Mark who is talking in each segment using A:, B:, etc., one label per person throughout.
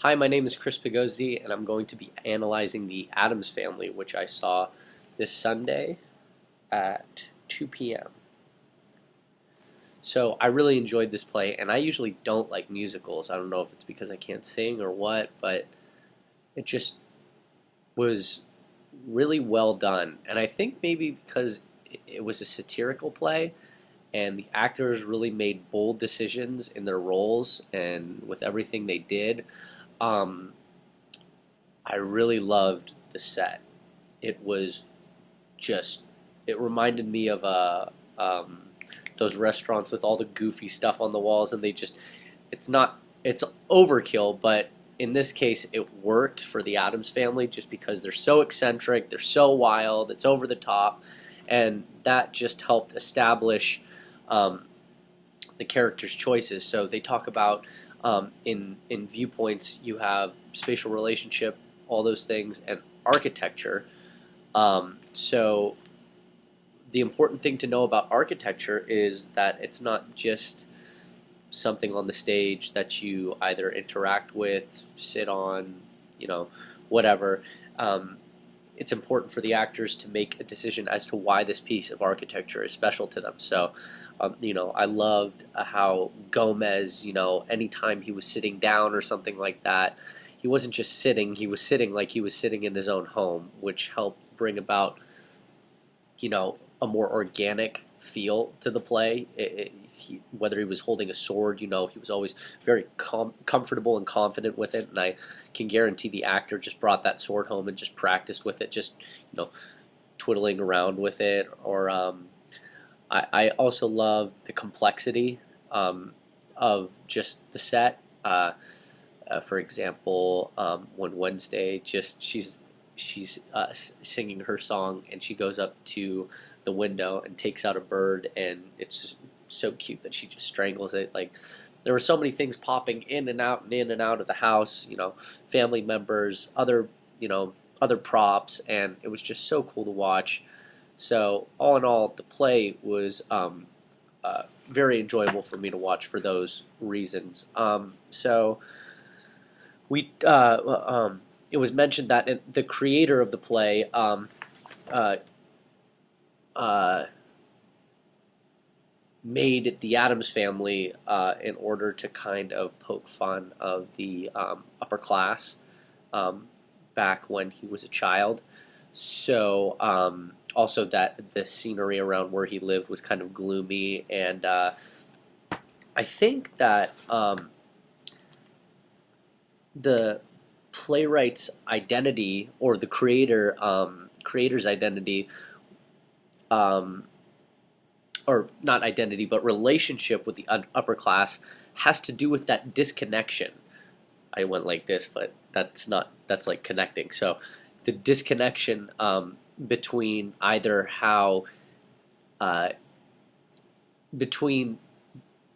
A: Hi, my name is Chris Pigozzi, and I'm going to be analyzing the Addams Family, which I saw this Sunday at 2 p.m. So I really enjoyed this play, and I usually don't like musicals. I don't know if it's because I can't sing or what, but it just was really well done. And I think maybe because it was a satirical play, and the actors really made bold decisions in their roles and with everything they did. Um, I really loved the set. It was just it reminded me of those restaurants with all the goofy stuff on the walls, and it's not it's overkill, but in this case it worked for the Addams Family just because they're so eccentric, they're so wild, it's over the top, and that just helped establish um, the characters' choices. So they talk about in viewpoints you have spatial relationship, all those things, and architecture. So the important thing to know about architecture is that it's not just something on the stage that you either interact with, sit on, you know, whatever. Um, it's important for the actors to make a decision as to why this piece of architecture is special to them. So, I loved how Gomez, anytime he was sitting down or something like that, he wasn't just sitting, he was sitting like he was sitting in his own home, which helped bring about a more organic feel to the play. Whether he was holding a sword, he was always very comfortable and confident with it. And I can guarantee the actor just brought that sword home and just practiced with it, just twiddling around with it. Or I also love the complexity of just the set. For example, when Wednesday she's singing her song, and she goes up to the window and takes out a bird, and it's so cute that she just strangles it. Like, there were so many things popping in and out and in and out of the house, family members, other props, and it was just so cool to watch. So all in all, the play was very enjoyable for me to watch for those reasons. So we it was mentioned that the creator of the play uh, uh, made the Addams Family in order to kind of poke fun of the upper class um, back when he was a child. So also that the scenery around where he lived was kind of gloomy, and I think that the playwright's identity, or the creator's identity, um, or not identity but relationship with the upper class, has to do with that disconnection. I went like this, but that's like connecting. So the disconnection between either how uh, between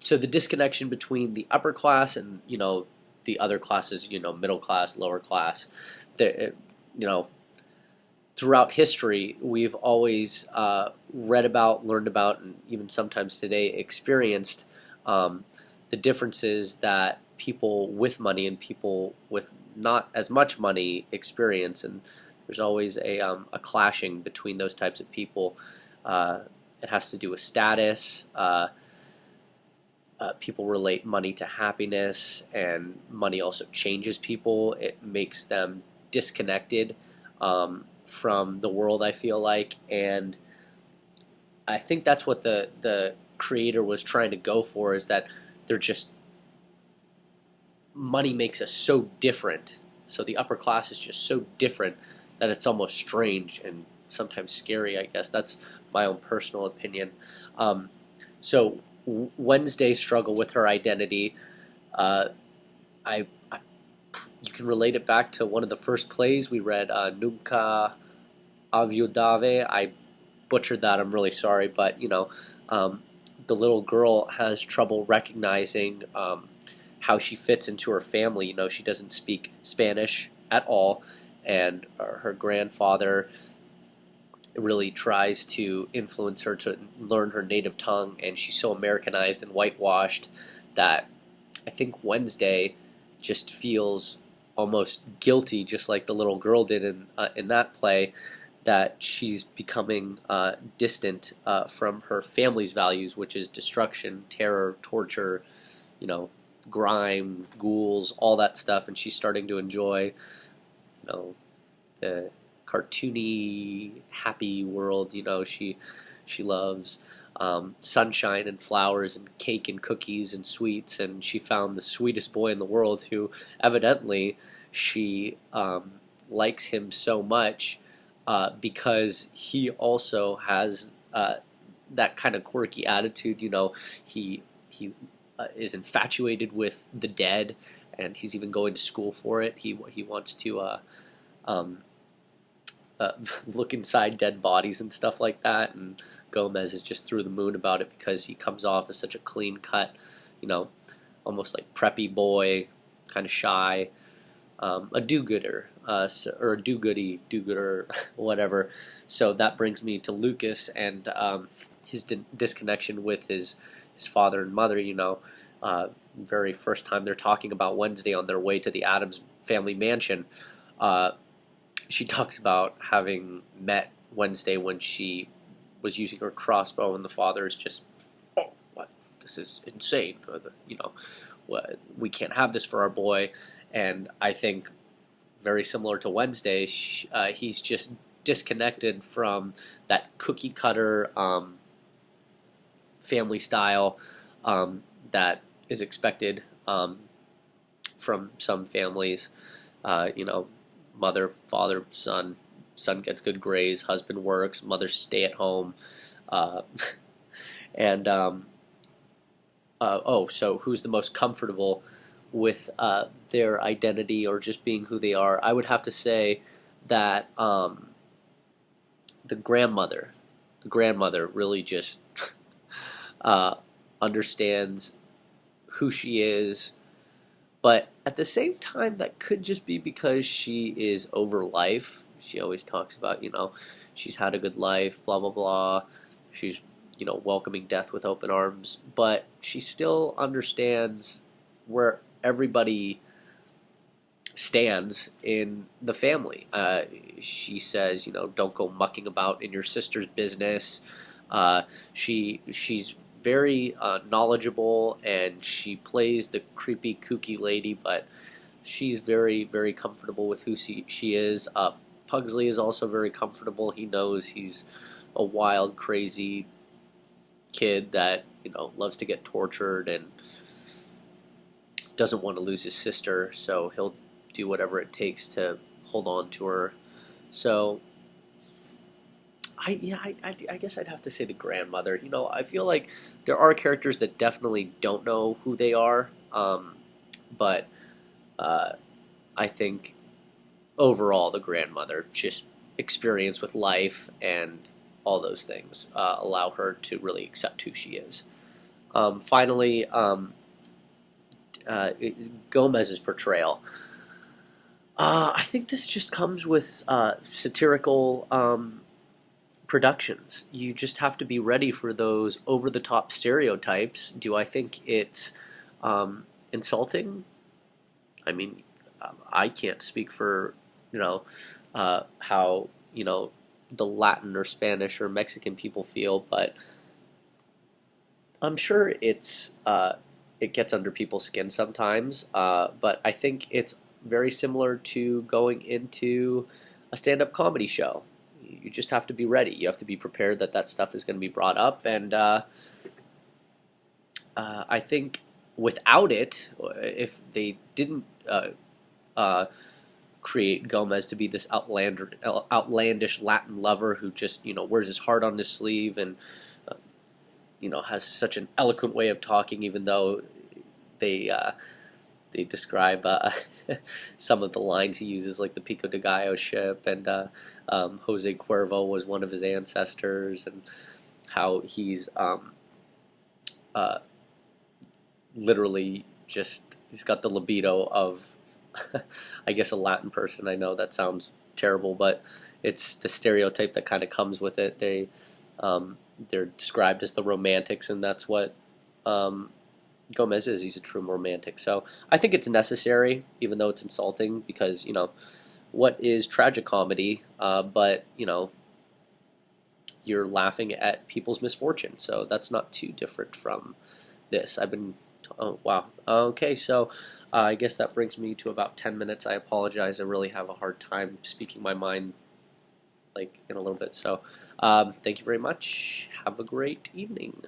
A: so the disconnection between the upper class and the other classes, middle class, lower class. The you know Throughout history, we've always read about, learned about, and even sometimes today experienced um, the differences that people with money and people with not as much money experience, and there's always a clashing between those types of people. Uh, it has to do with status. People relate money to happiness, and money also changes people. It makes them disconnected from the world, I feel like, and I think that's what the creator was trying to go for, is that they're just money makes us so different. So the upper class is just so different that it's almost strange and sometimes scary. I guess that's my own personal opinion. Um, so Wednesday struggle with her identity. Uh, I You can relate it back to one of the first plays we read, Nunca Aviudave. I butchered that. I'm really sorry, but um, the little girl has trouble recognizing how she fits into her family. She doesn't speak Spanish at all, and her grandfather really tries to influence her to learn her native tongue, and she's so Americanized and whitewashed that I think Wednesday just feels almost guilty, just like the little girl did in that play, that she's becoming distant from her family's values, which is destruction, terror, torture, you know, grime, ghouls, all that stuff, and she's starting to enjoy, the cartoony, happy world. She loves sunshine and flowers and cake and cookies and sweets, and she found the sweetest boy in the world who evidently she likes him so much because he also has that kind of quirky attitude. He is infatuated with the dead, and he's even going to school for it. He wants to um, look inside dead bodies and stuff like that. And Gomez is just through the moon about it because he comes off as such a clean cut, you know, almost like preppy boy, kind of shy, a do-gooder, or a do-gooder, whatever. So that brings me to Lucas and his disconnection with his father and mother. Very first time they're talking about Wednesday on their way to the Addams family mansion. She talks about having met Wednesday when she was using her crossbow, and the father is just, oh, what? This is insane. We can't have this for our boy. And I think very similar to Wednesday, he's just disconnected from that cookie cutter family style that is expected from some families. Mother, father, son. Son gets good grades, husband works, mother stay at home. Uh, and so who's the most comfortable with their identity or just being who they are? I would have to say that the grandmother really just uh, understands who she is, but at the same time, that could just be because she is over life. She always talks about, she's had a good life, blah, blah, blah. She's, welcoming death with open arms, but she still understands where everybody stands in the family. She says, don't go mucking about in your sister's business. She's very knowledgeable, and she plays the creepy, kooky lady, but she's very, very comfortable with who she is. Pugsley is also very comfortable. He knows he's a wild, crazy kid that loves to get tortured and doesn't want to lose his sister, so he'll do whatever it takes to hold on to her. So I guess I'd have to say the grandmother. I feel like there are characters that definitely don't know who they are, but I think overall the grandmother, just experience with life and all those things, allow her to really accept who she is. Finally, Gomez's portrayal. I think this just comes with satirical productions. You just have to be ready for those over-the-top stereotypes. Do I think it's insulting? I mean, I can't speak for how the Latin or Spanish or Mexican people feel, but I'm sure it gets under people's skin sometimes. But I think it's very similar to going into a stand-up comedy show. You just have to be ready. You have to be prepared that that stuff is going to be brought up, and I think without it, if they didn't create Gomez to be this outlandish Latin lover who just wears his heart on his sleeve and has such an eloquent way of talking, even though they describe some of the lines he uses, like the Pico de Gallo ship, and Jose Cuervo was one of his ancestors, and how he's literally he's got the libido of I guess a Latin person. I know that sounds terrible, but it's the stereotype that kind of comes with it. They're described as the romantics, and that's what Gomez is. He's a true romantic. So I think it's necessary, even though it's insulting, because what is tragic comedy? But you're laughing at people's misfortune. So that's not too different from this. Oh, wow. Okay, so I guess that brings me to about 10 minutes. I apologize. I really have a hard time speaking my mind like in a little bit. So thank you very much. Have a great evening.